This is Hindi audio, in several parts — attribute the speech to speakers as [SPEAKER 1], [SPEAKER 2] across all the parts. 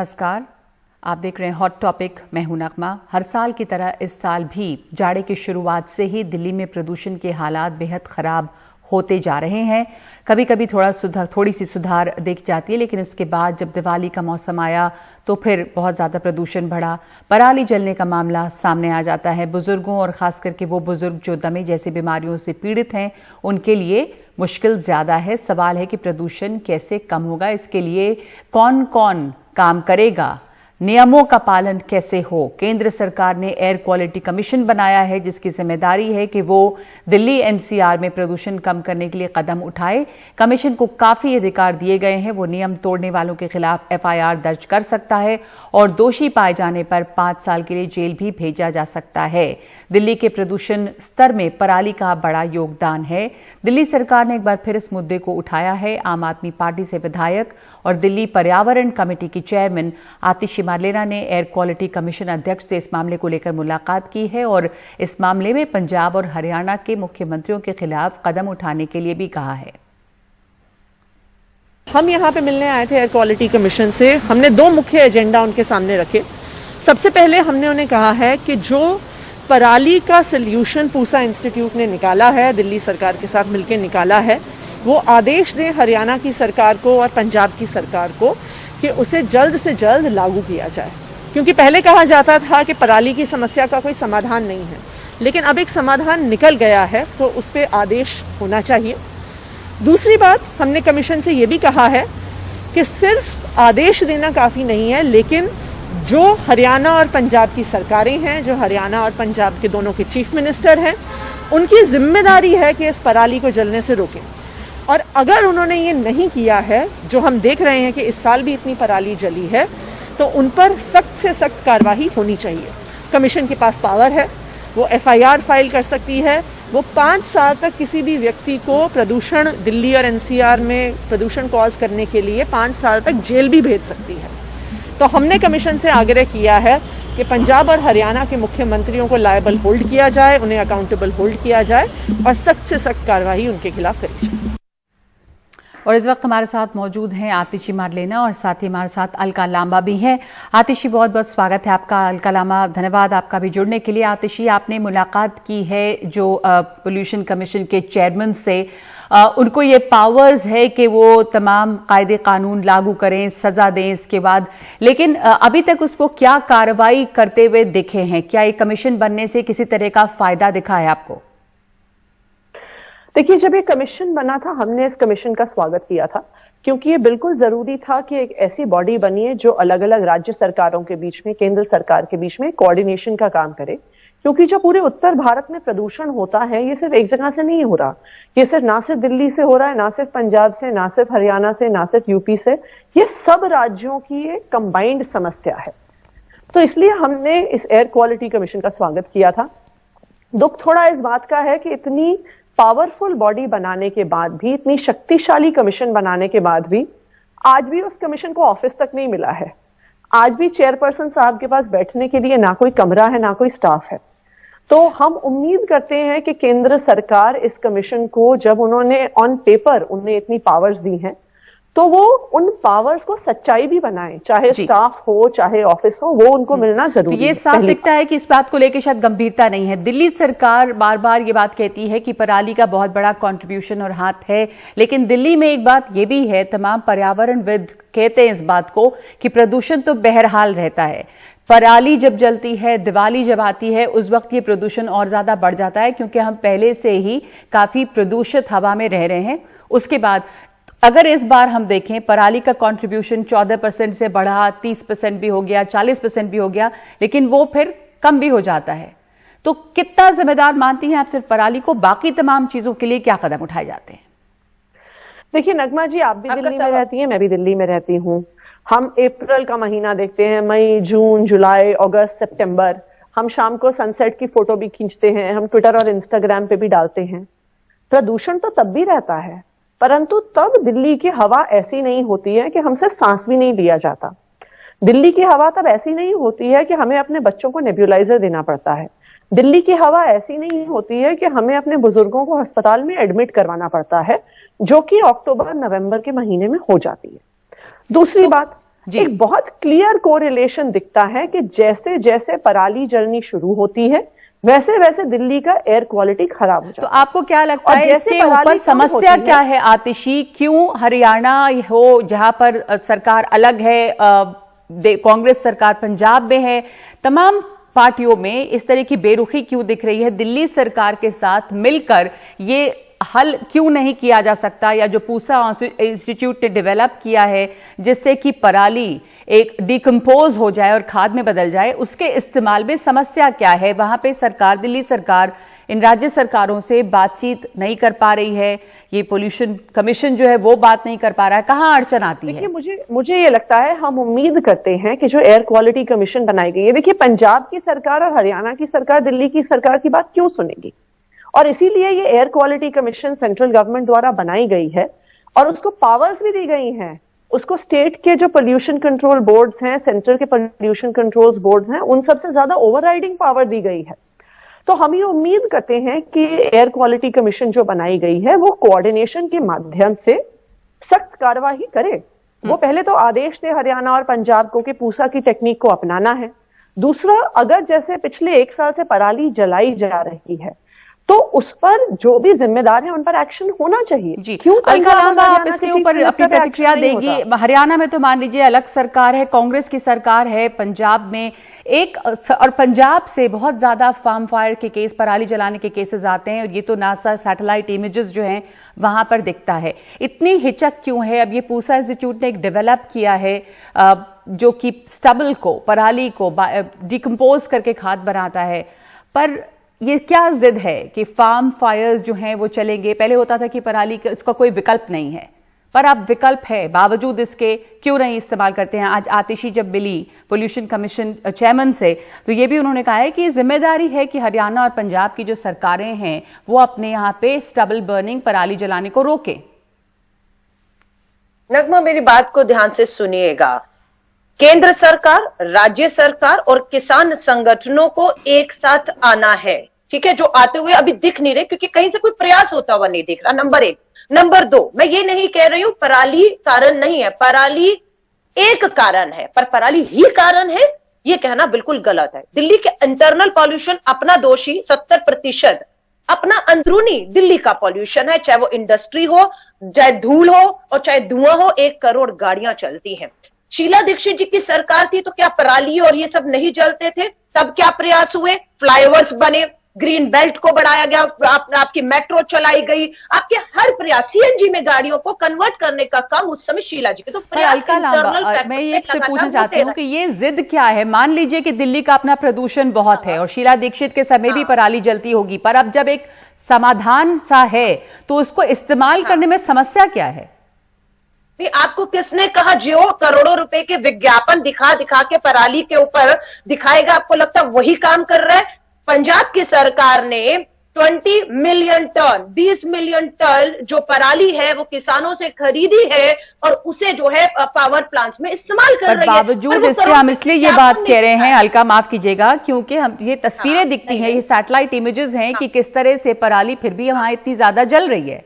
[SPEAKER 1] नमस्कार, आप देख रहे हैं हॉट टॉपिक। मैं हूं नगमा। हर साल की तरह इस साल भी जाड़े की शुरुआत से ही दिल्ली में प्रदूषण के हालात बेहद खराब होते जा रहे हैं। कभी कभी थोड़ी सी सुधार दिख जाती है, लेकिन उसके बाद जब दिवाली का मौसम आया तो फिर बहुत ज़्यादा प्रदूषण बढ़ा। पराली जलने का मामला सामने आ जाता है। बुजुर्गों और ख़ास करके वो बुजुर्ग जो दमे जैसी बीमारियों से पीड़ित हैं, उनके लिए मुश्किल ज़्यादा है। सवाल है कि प्रदूषण कैसे कम होगा, इसके लिए कौन कौन काम करेगा, नियमों का पालन कैसे हो। केंद्र सरकार ने एयर क्वालिटी कमीशन बनाया है, जिसकी जिम्मेदारी है कि वो दिल्ली एनसीआर में प्रदूषण कम करने के लिए कदम उठाए। कमीशन को काफी अधिकार दिए गए हैं। वो नियम तोड़ने वालों के खिलाफ एफआईआर दर्ज कर सकता है और दोषी पाए जाने पर 5 साल के लिए जेल भी भेजा जा सकता है। दिल्ली के प्रदूषण स्तर में पराली का बड़ा योगदान है। दिल्ली सरकार ने एक बार फिर इस मुद्दे को उठाया है। आम आदमी पार्टी से विधायक और दिल्ली पर्यावरण कमेटी की चेयरमैन आतिशी मार्लेना ने एयर क्वालिटी कमीशन अध्यक्ष से इस मामले को लेकर मुलाकात की है और इस मामले में पंजाब और हरियाणा के मुख्यमंत्रियों के खिलाफ कदम उठाने के लिए भी कहा है।
[SPEAKER 2] हम यहाँ पे मिलने आए थे एयर क्वालिटी कमीशन से। हमने 2 मुख्य एजेंडा उनके सामने रखे। सबसे पहले हमने उन्हें कहा है कि जो पराली का सोल्यूशन पूसा इंस्टीट्यूट ने निकाला है, दिल्ली सरकार के साथ मिलकर निकाला है, वो आदेश दें हरियाणा की सरकार को और पंजाब की सरकार को कि उसे जल्द से जल्द लागू किया जाए। क्योंकि पहले कहा जाता था कि पराली की समस्या का कोई समाधान नहीं है, लेकिन अब एक समाधान निकल गया है तो उस पर आदेश होना चाहिए। दूसरी बात, हमने कमीशन से ये भी कहा है कि सिर्फ आदेश देना काफ़ी नहीं है, लेकिन जो हरियाणा और पंजाब की सरकारें हैं, जो हरियाणा और पंजाब के दोनों के चीफ मिनिस्टर हैं, उनकी जिम्मेदारी है कि इस पराली को जलने से रोकें। और अगर उन्होंने ये नहीं किया है, जो हम देख रहे हैं कि इस साल भी इतनी पराली जली है, तो उन पर सख्त से सख्त कार्रवाई होनी चाहिए। कमीशन के पास पावर है, वो एफआईआर फाइल कर सकती है। वो 5 साल तक किसी भी व्यक्ति को प्रदूषण, दिल्ली और एनसीआर में प्रदूषण कॉज करने के लिए 5 साल तक जेल भी भेज सकती है। तो हमने कमीशन से आग्रह किया है कि पंजाब और हरियाणा के मुख्यमंत्रियों को लायबल होल्ड किया जाए, उन्हें अकाउंटेबल होल्ड किया जाए और सख्त से सख्त कार्रवाई उनके खिलाफ करी जाए।
[SPEAKER 1] और इस वक्त हमारे साथ मौजूद हैं आतिशी मार्लेना और साथ ही हमारे साथ अलका लांबा भी हैं। आतिशी, बहुत बहुत स्वागत है आपका। अलका लांबा, धन्यवाद आपका भी जुड़ने के लिए। आतिशी, आपने मुलाकात की है जो पोल्यूशन कमीशन के चेयरमैन से। उनको ये पावर्स है कि वो तमाम कायदे कानून लागू करें, सजा दें इसके बाद, लेकिन अभी तक उसको क्या कार्रवाई करते हुए दिखे हैं? क्या ये कमीशन बनने से किसी तरह का फायदा दिखा है आपको?
[SPEAKER 2] देखिए, जब ये कमीशन बना था, हमने इस कमीशन का स्वागत किया था, क्योंकि ये बिल्कुल जरूरी था कि एक ऐसी बॉडी बनिए जो अलग अलग राज्य सरकारों के बीच में, केंद्र सरकार के बीच में कोऑर्डिनेशन का काम करे। क्योंकि जो पूरे उत्तर भारत में प्रदूषण होता है, ये सिर्फ एक जगह से नहीं हो रहा। ये सिर्फ ना सिर्फ दिल्ली से हो रहा है, ना सिर्फ पंजाब से, ना सिर्फ हरियाणा से, ना सिर्फ यूपी से। ये सब राज्यों की एक कंबाइंड समस्या है। तो इसलिए हमने इस एयर क्वालिटी कमीशन का स्वागत किया था। दुख थोड़ा इस बात का है कि इतनी पावरफुल बॉडी बनाने के बाद भी, इतनी शक्तिशाली कमीशन बनाने के बाद भी, आज भी उस कमीशन को ऑफिस तक नहीं मिला है। आज भी चेयरपर्सन साहब के पास बैठने के लिए ना कोई कमरा है, ना कोई स्टाफ है। तो हम उम्मीद करते हैं कि केंद्र सरकार इस कमीशन को, जब उन्होंने ऑन पेपर उन्हें इतनी पावर्स दी हैं, तो वो उन पावर्स को सच्चाई भी बनाए, चाहे स्टाफ हो चाहे ऑफिस हो, वो उनको मिलना जरूरी है।
[SPEAKER 1] ये साफ दिखता है कि इस बात को लेकर शायद गंभीरता नहीं है। दिल्ली सरकार बार बार ये बात कहती है कि पराली का बहुत बड़ा कंट्रीब्यूशन और हाथ है, लेकिन दिल्ली में एक बात ये भी है, तमाम पर्यावरणविद कहते हैं इस बात को, कि प्रदूषण तो बहरहाल रहता है। पराली जब जलती है, दिवाली जब आती है, उस वक्त ये प्रदूषण और ज्यादा बढ़ जाता है, क्योंकि हम पहले से ही काफी प्रदूषित हवा में रह रहे हैं। उसके बाद अगर इस बार हम देखें, पराली का कंट्रीब्यूशन 14% से बढ़ा, 30% भी हो गया, 40% भी हो गया, लेकिन वो फिर कम भी हो जाता है। तो कितना जिम्मेदार मानती हैं आप सिर्फ पराली को? बाकी तमाम चीजों के लिए क्या कदम उठाए जाते हैं?
[SPEAKER 2] देखिए नगमा जी, आप भी दिल्ली में रहती हैं, मैं भी दिल्ली में रहती हूँ। हम अप्रैल का महीना देखते हैं, मई, जून, जुलाई, अगस्त, सितंबर। हम शाम को सनसेट की फोटो भी खींचते हैं, हम ट्विटर और इंस्टाग्राम पे भी डालते हैं। प्रदूषण तो तब भी रहता है, परंतु तब दिल्ली की हवा ऐसी नहीं होती है कि हमसे सांस भी नहीं लिया जाता। दिल्ली की हवा तब ऐसी नहीं होती है कि हमें अपने बच्चों को नेब्यूलाइजर देना पड़ता है। दिल्ली की हवा ऐसी नहीं होती है कि हमें अपने बुजुर्गों को अस्पताल में एडमिट करवाना पड़ता है, जो कि अक्टूबर नवंबर के महीने में हो जाती है। दूसरी बात, एक बहुत क्लियर कोरिलेशन दिखता है कि जैसे जैसे पराली जलनी शुरू होती है वैसे वैसे दिल्ली का एयर क्वालिटी खराब हो जाता है।
[SPEAKER 1] तो आपको क्या लगता है इसके ऊपर समस्या क्या है आतिशी? क्यों हरियाणा हो जहां पर सरकार अलग है, कांग्रेस सरकार पंजाब में है, तमाम पार्टियों में इस तरह की बेरुखी क्यों दिख रही है? दिल्ली सरकार के साथ मिलकर ये हल क्यों नहीं किया जा सकता, या जो पूसा इंस्टीट्यूट ने डेवलप किया है जिससे कि पराली एक डिकम्पोज हो जाए और खाद में बदल जाए, उसके इस्तेमाल में समस्या क्या है? वहां पे सरकार, दिल्ली सरकार इन राज्य सरकारों से बातचीत नहीं कर पा रही है, ये पोल्यूशन कमीशन जो है वो बात नहीं कर पा रहा है, कहां अड़चन आती है?
[SPEAKER 2] मुझे ये लगता है, हम उम्मीद करते हैं कि जो एयर क्वालिटी कमीशन बनाई गई है, देखिए पंजाब की सरकार और हरियाणा की सरकार दिल्ली की सरकार की बात क्यों सुनेगी? और इसीलिए ये air quality commission central government द्वारा बनाई गई है और उसको पावर्स भी दी गई हैं। उसको स्टेट के जो पोल्यूशन कंट्रोल बोर्ड्स हैं, सेंटर के पोल्यूशन कंट्रोल्स बोर्ड्स हैं, उन सबसे ज्यादा ओवरराइडिंग पावर दी गई है। तो हम ये उम्मीद करते हैं कि एयर क्वालिटी कमीशन जो बनाई गई है वो कोऑर्डिनेशन के माध्यम से सख्त कार्रवाई करे। वो पहले तो आदेश दे हरियाणा और पंजाब को कि पूसा की टेक्निक को अपनाना है। दूसरा, अगर जैसे पिछले 1 साल से पराली जलाई जा रही है तो उस पर जो भी जिम्मेदार है उन पर एक्शन होना चाहिए।
[SPEAKER 1] जी, क्यों आप इसके ऊपर अपनी प्रतिक्रिया देगी? हरियाणा में तो मान लीजिए अलग सरकार है, कांग्रेस की सरकार है, पंजाब में एक, और पंजाब से बहुत ज्यादा फार्म फायर के केस, पराली जलाने के केसेस आते हैं, और ये तो नासा सैटेलाइट इमेजेस जो हैं वहां पर दिखता है। इतनी हिचक क्यों है? अब ये पूसा इंस्टीट्यूट ने एक डेवलप किया है जो कि स्टबल को, पराली को डिकम्पोज करके खाद बनाता है, पर ये क्या जिद है कि फार्म फायर्स जो हैं वो चलेंगे? पहले होता था कि पराली का इसका कोई विकल्प नहीं है, पर अब विकल्प है, बावजूद इसके क्यों नहीं इस्तेमाल करते हैं? आज आतिशी जब मिली पोल्यूशन कमीशन चेयरमैन से तो ये भी उन्होंने कहा है कि जिम्मेदारी है कि हरियाणा और पंजाब की जो सरकारें हैं वो अपने यहाँ पे स्टबल बर्निंग, पराली जलाने को रोके।
[SPEAKER 3] नगमा, मेरी बात को ध्यान से सुनिएगा। केंद्र सरकार, राज्य सरकार और किसान संगठनों को एक साथ आना है, ठीक है, जो आते हुए अभी दिख नहीं रहे क्योंकि कहीं से कोई प्रयास होता हुआ नहीं दिख रहा, नंबर 1। नंबर 2, मैं ये नहीं कह रही हूं पराली कारण नहीं है, पराली एक कारण है, पर पराली ही कारण है ये कहना बिल्कुल गलत है। दिल्ली के इंटरनल पॉल्यूशन अपना दोषी 70% अपना अंदरूनी दिल्ली का पॉल्यूशन है, चाहे वो इंडस्ट्री हो, चाहे धूल हो और चाहे धुआं हो। 1 करोड़ गाड़ियां चलती हैं। शीला दीक्षित जी की सरकार थी तो क्या पराली और ये सब नहीं जलते थे? तब क्या प्रयास हुए? फ्लाईओवर्स बने, ग्रीन बेल्ट को बढ़ाया गया, आपकी मेट्रो चलाई गई, आपके हर प्रयास, सीएनजी में गाड़ियों को कन्वर्ट करने का काम उस समय शीला जी के तो प्रयास।
[SPEAKER 1] मैं ये से पूछना चाहती हूँ कि ये जिद क्या है? मान लीजिए कि दिल्ली का अपना प्रदूषण बहुत है और शीला दीक्षित के समय भी पराली जलती होगी, पर अब जब एक समाधान सा है तो उसको इस्तेमाल करने में समस्या क्या है?
[SPEAKER 3] आपको किसने कहा जो करोड़ों रुपए के विज्ञापन दिखा दिखा के पराली के ऊपर दिखाएगा, आपको लगता है वही काम कर रहा है? पंजाब की सरकार ने 20 मिलियन टन, 20 मिलियन टन जो पराली है वो किसानों से खरीदी है और उसे जो है पावर प्लांट्स में इस्तेमाल कर रही है।
[SPEAKER 1] बावजूद इसके हम इसलिए ये बात कह रहे हैं, अलका माफ कीजिएगा, क्योंकि हम ये तस्वीरें दिखती हैं, ये सैटेलाइट इमेजेस हैं कि किस तरह से पराली फिर भी वहां इतनी ज्यादा जल रही है।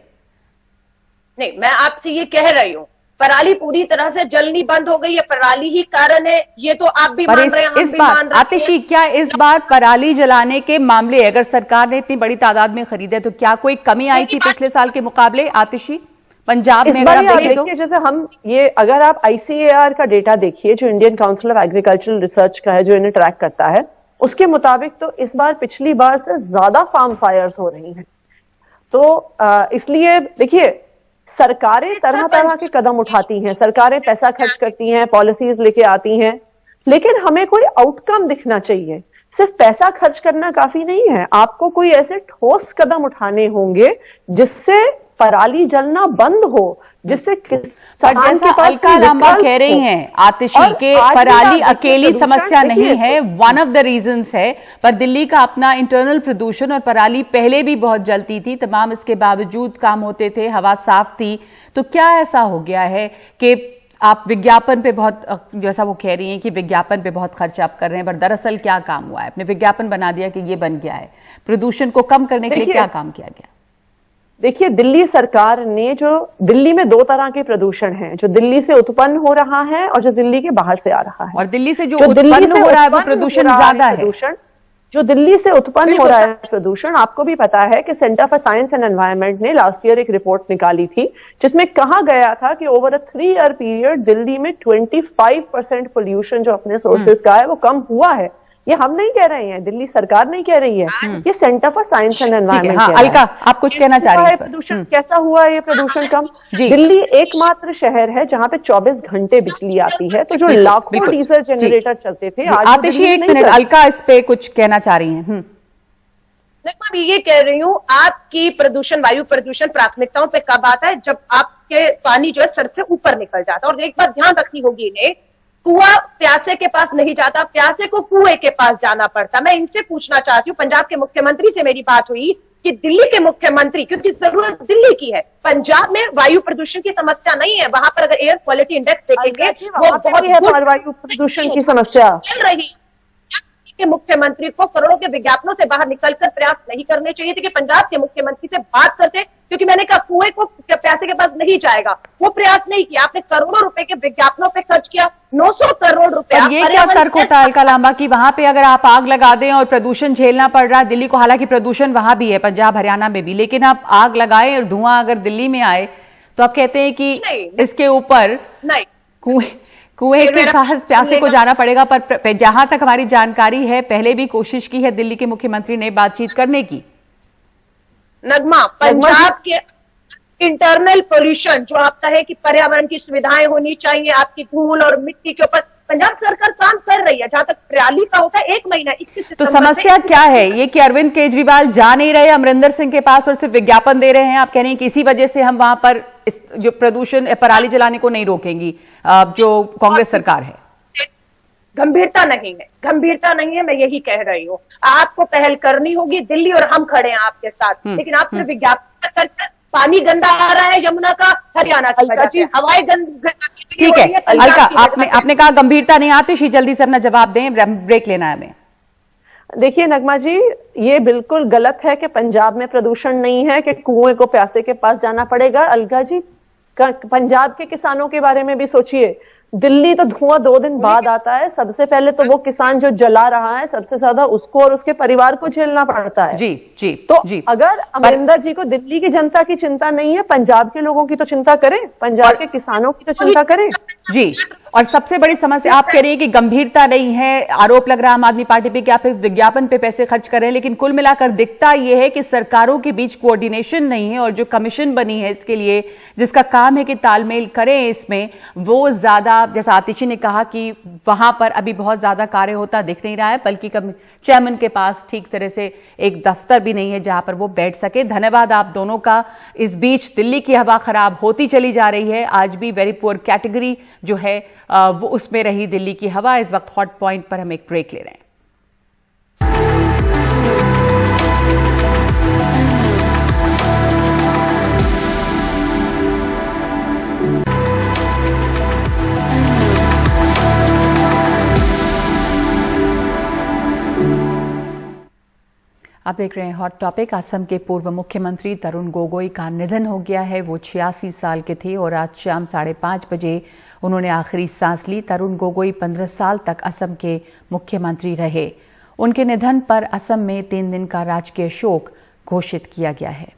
[SPEAKER 3] नहीं, मैं आपसे ये कह रही हूं पराली पूरी तरह से जलनी बंद हो गई है, पराली ही कारण है, ये तो आप भी मान रहे हैं, हम भी मान रहे हैं।
[SPEAKER 1] आतिशी, क्या इस बार पराली जलाने के मामले, अगर सरकार ने इतनी बड़ी तादाद में खरीदे तो क्या कोई कमी आई थी पिछले साल के मुकाबले? आतिशी, पंजाब में अगर आप देखें तो
[SPEAKER 2] जैसे हम ये, अगर आप ICAR का डेटा देखिए जो Indian council of agricultural research का है, जो इन्हें ट्रैक करता है, उसके मुताबिक तो इस बार पिछली बार से ज्यादा फार्म फायर्स हो रही हैं। तो इसलिए देखिए, सरकारें तरह तरह के कदम उठाती हैं, सरकारें पैसा खर्च करती हैं, पॉलिसीज लेके आती हैं, लेकिन हमें कोई आउटकम दिखना चाहिए। सिर्फ पैसा खर्च करना काफी नहीं है, आपको कोई ऐसे ठोस कदम उठाने होंगे जिससे पराली जलना बंद हो, जिससे किसान के पास
[SPEAKER 1] अलका लांबा कह रही हैं आतिशी के पराली अकेली समस्या नहीं है, वन ऑफ द रीजंस है, पर दिल्ली का अपना इंटरनल प्रदूषण, और पराली पहले भी बहुत जलती थी, तमाम इसके बावजूद काम होते थे, हवा साफ थी। तो क्या ऐसा हो गया है कि आप विज्ञापन पे बहुत, जैसा वो कह रही हैं कि विज्ञापन पे बहुत खर्च आप कर रहे हैं, पर दरअसल क्या काम हुआ है? आपने विज्ञापन बना दिया कि ये बन गया है, प्रदूषण को कम करने के लिए क्या काम किया गया?
[SPEAKER 2] देखिए, दिल्ली सरकार ने जो दिल्ली में दो तरह के प्रदूषण हैं, जो दिल्ली से उत्पन्न हो रहा है और जो दिल्ली के बाहर से आ रहा है।
[SPEAKER 1] और दिल्ली से जो उत्पन्न हो रहा है वो प्रदूषण ज्यादा है।
[SPEAKER 2] जो दिल्ली से उत्पन्न हो रहा है प्रदूषण, आपको भी पता है कि centre for science and environment ने लास्ट ईयर एक रिपोर्ट निकाली थी जिसमें कहा गया था कि over a 3 year period Delhi में 25% पोल्यूशन जो अपने सोर्सेज का है वो कम हुआ है। ये हम नहीं कह रहे हैं, दिल्ली सरकार नहीं कह रही है, ये centre for science and environment.
[SPEAKER 1] हाँ, अलका, आप कुछ कहना चाह रही हैं?
[SPEAKER 2] प्रदूषण कैसा हुआ है? ये प्रदूषण कम। दिल्ली एकमात्र शहर है जहां पे 24 घंटे बिजली आती है, तो जो लाखों डीजल जनरेटर चलते थे, आज
[SPEAKER 1] आतिशी एक मिनट, अलका इस पे कुछ कहना चाह रही हैं?
[SPEAKER 3] मैं ये कह रही हूँ, आपकी प्रदूषण, वायु प्रदूषण प्राथमिकताओं पे कब आता है? जब आपके पानी जो है सर से ऊपर निकल जाता है। और एक बात ध्यान रखनी होगी इन्हें, कुआं प्यासे के पास नहीं जाता, प्यासे को कुएं के पास जाना पड़ता। मैं इनसे पूछना चाहती हूँ, पंजाब के मुख्यमंत्री से मेरी बात हुई कि दिल्ली के मुख्यमंत्री, क्योंकि जरूरत दिल्ली की है, पंजाब में वायु प्रदूषण की समस्या नहीं है। वहां पर अगर एयर क्वालिटी इंडेक्स देखेंगे वो बहुत है,
[SPEAKER 2] वायु प्रदूषण की समस्या
[SPEAKER 3] चल रही। के मुख्यमंत्री को करोड़ों के विज्ञापनों से बाहर निकलकर प्रयास नहीं करने चाहिए थे कि पंजाब के मुख्यमंत्री से बात करते, क्योंकि मैंने कहा कुएं को प्यासे के पास नहीं जाएगा। वो प्रयास नहीं किया, आपने करोड़ों रुपए के विज्ञापनों पे खर्च किया, 900 करोड़ रुपया।
[SPEAKER 1] ये क्या तर्क होता है अलका लांबा कि वहां पे अगर आप आग लगा दें और प्रदूषण झेलना पड़ रहा है दिल्ली को, हालांकि प्रदूषण वहां भी है, पंजाब हरियाणा में भी, लेकिन आप आग लगाएं और धुआं अगर दिल्ली में आए तो आप कहते हैं कि इसके ऊपर कुएं के पास प्यासे को जाना पड़ेगा। पर जहां तक हमारी जानकारी है, पहले भी कोशिश की है दिल्ली के मुख्यमंत्री ने बातचीत करने की।
[SPEAKER 3] नगमा, पंजाब के इंटरनल पोल्यूशन जो आपका है कि पर्यावरण की सुविधाएं होनी चाहिए, आपकी धूल और मिट्टी के ऊपर पंजाब सरकार काम कर रही है। जहां तक रैली का होता है 1 महीना 21
[SPEAKER 1] तो समस्या क्या है? ये कि अरविंद केजरीवाल जा नहीं रहे अमरिंदर सिंह के पास और सिर्फ विज्ञापन दे रहे हैं। आप कह रहे हैं कि इसी वजह से हम वहां पर जो प्रदूषण पराली जलाने को नहीं रोकेंगी जो कांग्रेस सरकार है।
[SPEAKER 3] गंभीरता नहीं है, गंभीरता नहीं है, मैं यही कह रही हूँ। आपको पहल करनी होगी, दिल्ली और हम खड़े हैं आपके साथ, लेकिन आप सिर्फ विज्ञापन करके पानी गंदा आ रहा है यमुना का, हरियाणा की वजह से हवाएं गंदी।
[SPEAKER 1] ठीक है अलका, आपने कहा गंभीरता नहीं आती। शी जल्दी से अपना जवाब दें, ब्रेक लेना है हमें।
[SPEAKER 2] देखिए नगमा जी, ये बिल्कुल गलत है कि पंजाब में प्रदूषण नहीं है कि कुएं को प्यासे के पास जाना पड़ेगा। अलका जी, पंजाब के किसानों के बारे में भी सोचिए। दिल्ली तो धुआं 2 दिन बाद आता है, सबसे पहले तो वो किसान जो जला रहा है सबसे ज्यादा उसको और उसके परिवार को झेलना पड़ता है।
[SPEAKER 1] जी
[SPEAKER 2] तो अगर अमरिंदर जी को दिल्ली की जनता की चिंता नहीं है, पंजाब के लोगों की तो चिंता करें, पंजाब के किसानों की तो चिंता करें।
[SPEAKER 1] जी, और सबसे बड़ी समस्या आप कह रही है कि गंभीरता नहीं है, आरोप लग रहा है आम आदमी पार्टी पे कि आप विज्ञापन पे पैसे खर्च कर रहे हैं, लेकिन कुल मिलाकर दिखता यह है कि सरकारों के बीच कोऑर्डिनेशन नहीं है और जो कमीशन बनी है इसके लिए, जिसका काम है कि तालमेल करें इसमें, वो ज्यादा, जैसा आतिशी ने कहा कि वहां पर अभी बहुत ज्यादा कार्य होता दिख नहीं रहा है, बल्कि चेयरमैन के पास ठीक तरह से एक दफ्तर भी नहीं है जहां पर वो बैठ सके। धन्यवाद आप दोनों का। इस बीच दिल्ली की हवा खराब होती चली जा रही है, आज भी वेरी पुअर कैटेगरी जो है वो उसमें रही दिल्ली की हवा। इस वक्त हॉट पॉइंट पर हम एक ब्रेक ले रहे हैं। आप देख रहे हैं हॉट टॉपिक। असम के पूर्व मुख्यमंत्री तरुण गोगोई का निधन हो गया है। वो 86 साल के थे और आज शाम 5:30 बजे उन्होंने आखिरी सांस ली। तरुण गोगोई 15 साल तक असम के मुख्यमंत्री रहे। उनके निधन पर असम में 3 दिन का राजकीय शोक घोषित किया गया है।